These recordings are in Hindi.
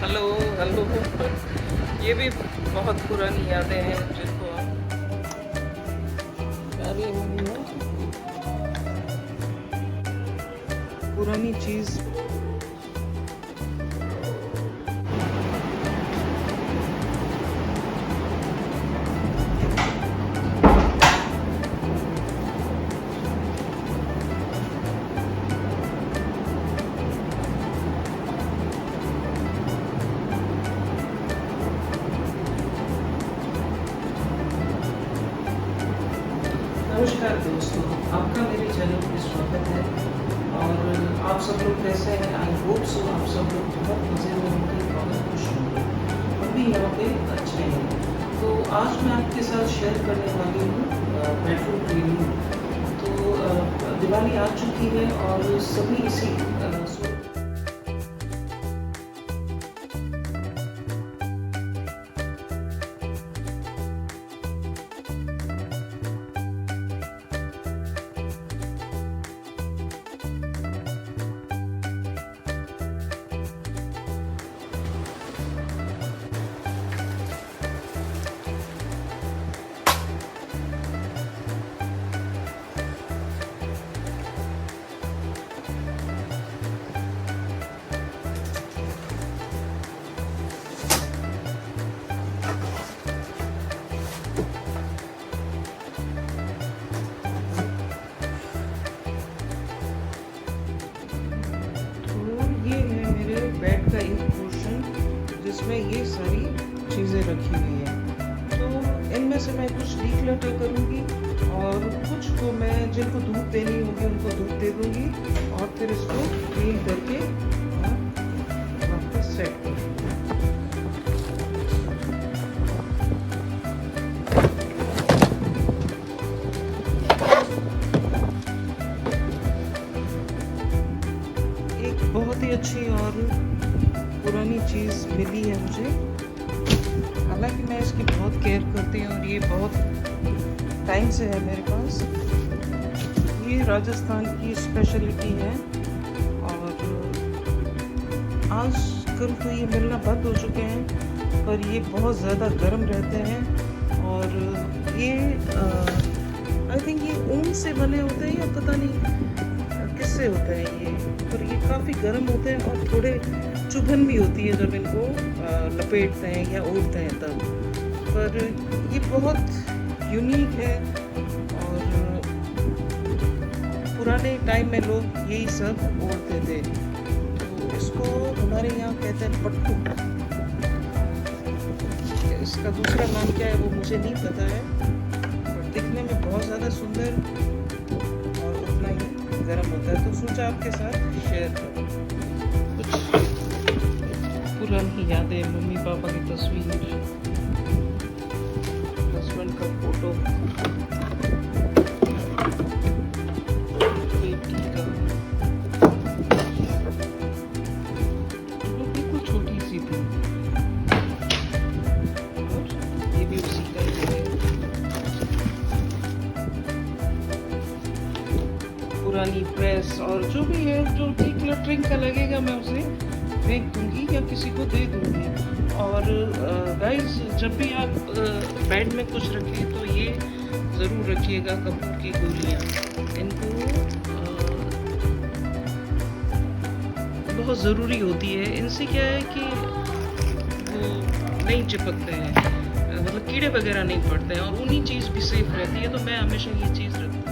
Hello hello. ये भी बहुत पुरानी यादें हैं जिनको अरे पुरानी चीज। नमस्कार दोस्तों, आपका मेरे चैनल पे स्वागत है। और आप सब लोग कैसे हैं? आई होप सो आप सब लोग बहुत मज़े में होंगे, बहुत खुश होंगे। हम भी यहाँ पे अच्छे हैं। तो आज मैं आपके साथ शेयर करने वाली हूँ बेडरूम क्लीनिंग। तो दिवाली आ चुकी है और सभी इसी बेड का एक पोर्शन जिसमें ये सारी चीज़ें रखी हुई हैं। तो इनमें से मैं कुछ डिक्लटर करूँगी और कुछ को मैं जिनको धूप देनी होगी उनको धूप दे दूँगी और फिर इसको क्लीन करके वापस सेट कर दूँगी। एक बहुत ही अच्छी और पुरानी चीज़ मिली है मुझे। हालांकि मैं इसकी बहुत केयर करती हूँ और ये बहुत टाइम से है मेरे पास। ये राजस्थान की स्पेशलिटी है और आजकल तो ये मिलना बंद हो चुके हैं, पर ये बहुत ज़्यादा गर्म रहते हैं। और ये आई थिंक ये ऊन से बने होते हैं या पता नहीं किससे होते हैं ये, पर ये काफ़ी गर्म होते हैं और थोड़े चुभन भी होती है जब इनको लपेटते हैं या ओढ़ते हैं तब। पर ये बहुत यूनिक है और पुराने टाइम में लोग यही सब ओढ़ते थे। तो इसको हमारे यहाँ कहते हैं पट्टू। इसका दूसरा नाम क्या है वो मुझे नहीं पता है, पर दिखने में बहुत ज़्यादा सुंदर और उतना ही गर्म होता है। तो सोचा आपके साथ शेयर करूँ कुछ पुरानी यादें, मम्मी पापा की तस्वीर, हस्बैंड का फोटो, बेटी का, वो बिल्कुल छोटी सी थी और ये भी उसी का ही है। पुरानी प्रेस और जो भी है जो डिक्लटरिंग का लगेगा मैं उसे फेंक दूंगी या किसी को दे दूंगी। और गाइस, जब भी आप बेड में कुछ रखें तो ये ज़रूर रखिएगा कपूर की गोलियाँ। इनको बहुत ज़रूरी होती है। इनसे क्या है कि वो नहीं चिपकते हैं, मतलब कीड़े वगैरह नहीं पड़ते हैं और उन्हीं चीज़ भी सेफ रहती है। तो मैं हमेशा ये चीज़ रखती हूँ।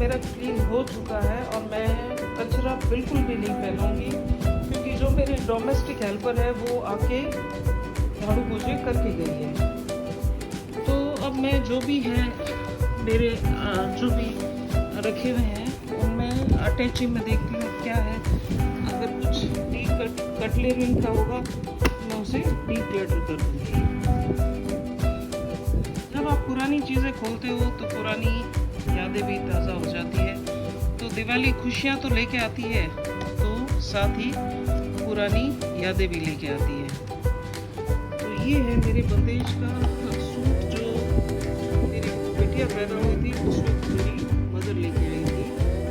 मेरा क्लीन हो चुका है और मैं कचरा बिल्कुल भी नहीं फैलाऊंगी, क्योंकि जो मेरी डोमेस्टिक हेल्पर है वो आके झाड़ू पोछे करके गई है। तो अब मैं जो भी है मेरे जो भी रखे हुए हैं उनमें अटैची में देखती हूँ क्या है। अगर कुछ डी कटलरिंग का होगा मैं उसे डी क्लटर कर दूँगी। जब आप पुरानी चीज़ें खोलते हो तो पुरानी यादें भी ताज़ा हो जाती है। तो दिवाली खुशियाँ तो लेके आती है, तो साथ ही पुरानी यादें भी लेके आती है। तो ये है मेरे बंदेज का सूट जो मेरी बिटिया पैदा हुई थी उस वक्त मेरी मदर लेके आई थी।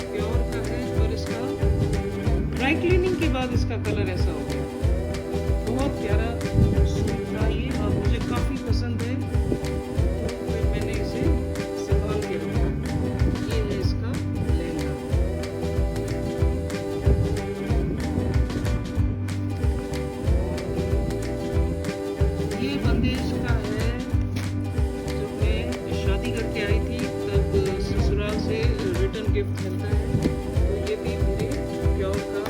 प्योर का है और इसका ड्राई क्लीनिंग के बाद इसका कलर ऐसा हो गया। बहुत प्यारा सूट था ये और मुझे काफ़ी पसंद है, तो फिर मैंने इसे संभाल के रखा। ये है इसका लहंगा। ये बंदेज का है। जब मैं शादी करके आई थी तब ससुराल से रिटर्न गिफ्ट मिलता है, तो ये भी मेरे प्योर का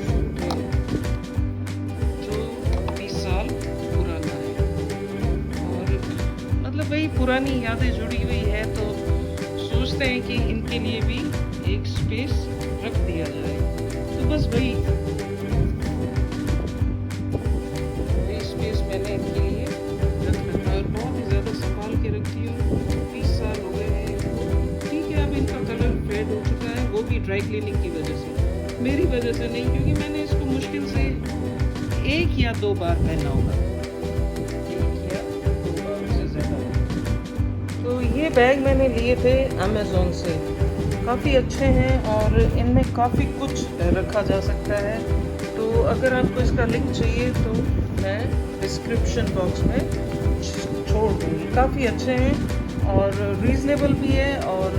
सूट है जो 20 साल पुराना है। और मतलब वही पुरानी यादें जुड़ी हुई है, तो सोचते हैं कि इनके लिए भी एक स्पेस रख दिया जाए। तो बस वही स्पेस मैंने इनके लिए रख रखा है और बहुत ही ज़्यादा संभाल के रखती हूँ। 20 साल हो गए हैं, तो ठीक है। अब इनका कलर फेड हो चुका है, वो भी ड्राई क्लीनिंग की वजह से, मेरी वजह से नहीं, क्योंकि मैंने इसको मुश्किल से 1 या 2 बार पहना होगा, 1 या 2 बार से ज़्यादा। तो ये बैग मैंने लिए थे अमेज़ोन से, काफ़ी अच्छे हैं और इनमें काफ़ी कुछ रखा जा सकता है। तो अगर आपको इसका लिंक चाहिए तो मैं डिस्क्रिप्शन बॉक्स में छोड़ दूँगी। काफ़ी अच्छे हैं और रीज़नेबल भी है और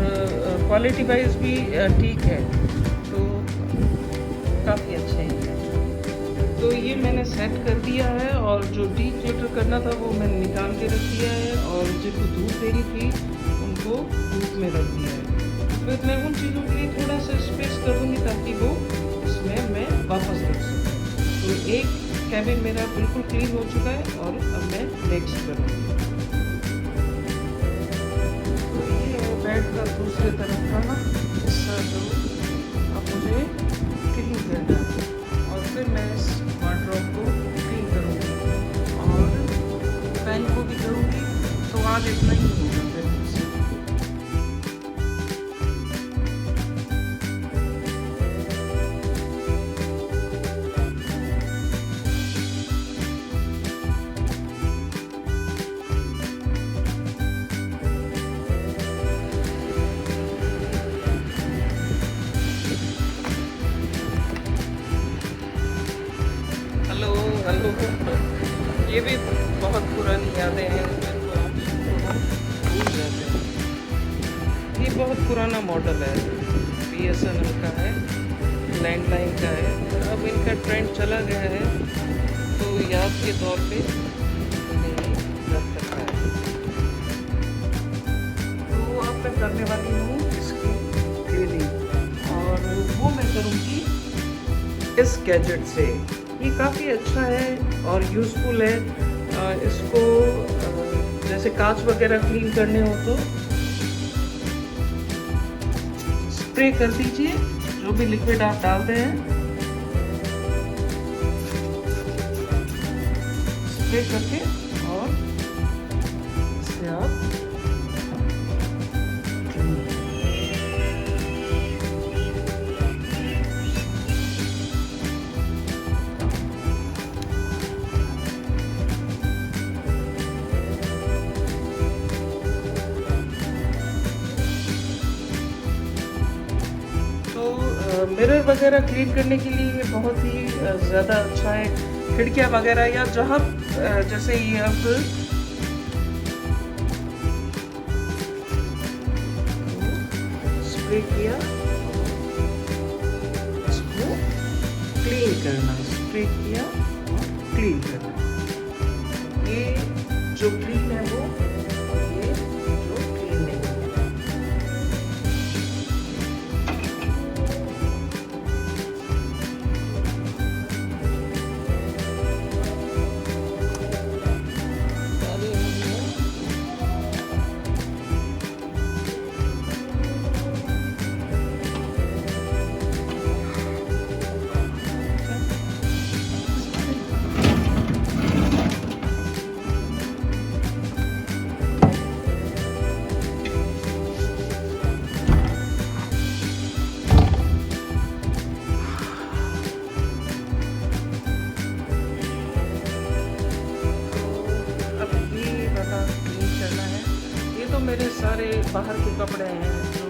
क्वालिटी वाइज भी ठीक है, तो काफ़ी अच्छे हैं। तो ये मैंने सेट कर दिया है और जो डी क्लटर करना था वो मैंने निकाल के रख दिया है और जिनको धूप देनी थी उनको धूप में रख दिया है। फिर मैं उन चीज़ों के लिए थोड़ा सा स्पेस कर दूँगी ताकि वो इसमें मैं वापस रख सकूँ। तो एक कैबिन मेरा बिल्कुल क्लीन हो चुका है और अब मैं नेक्स्ट करूँगी। तो ये है बेड का दूसरे तरफ का हिस्सा जो अब मुझे क्लीन करना है और फिर मैं इस वार्डरोब को क्लीन करूँगी और फैन को भी करूँगी। तो आज इतना ही होगा फिर मुझसे। हेलो, ये भी बहुत पुरानी यादें हैं जिनको आप भूल जाते हैं। ये बहुत पुराना मॉडल है, BSNL का है, लैंडलाइन का है। अब इनका ट्रेंड चला गया है, तो याद के तौर पे इन्हें रख रखा है। तो अब मैं करने वाली हूँ इसकी क्लीनिंग और वो मैं करूँगी इस गैजेट से। ये काफ़ी अच्छा है और यूज़फुल है। इसको जैसे कांच वगैरह क्लीन करने हो तो स्प्रे कर दीजिए, जो भी लिक्विड आप डालते हैं स्प्रे करके और इससे आप मिरर वगैरह क्लीन करने के लिए ये बहुत ही ज़्यादा अच्छा है। खिड़कियाँ वगैरह या जहाँ जैसे ये अब स्प्रे किया, इसको क्लीन करना, स्प्रे किया और क्लीन करना। ये जो क्लीन है वो, ये जो क्लीन नहीं है। मेरे सारे बाहर के कपड़े हैं जो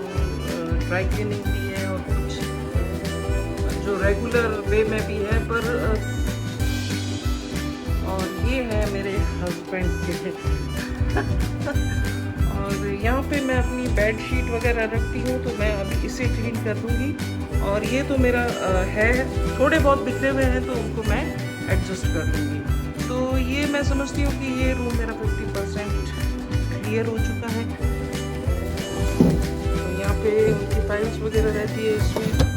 ड्राई क्लीनिंग भी है और कुछ जो रेगुलर वे में भी है, पर और ये है मेरे हस्बैंड के और यहाँ पे मैं अपनी बेड शीट वगैरह रखती हूँ, तो मैं अभी इसे क्लीन कर दूँगी। और ये तो मेरा है, थोड़े बहुत बिखरे हुए हैं तो उनको मैं एडजस्ट कर दूँगी। तो ये मैं समझती हूँ कि ये रूम मेरा 50% क्लियर हो चुका है। तो यहाँ पे उनकी फाइल्स वगैरह रहती है इसमें।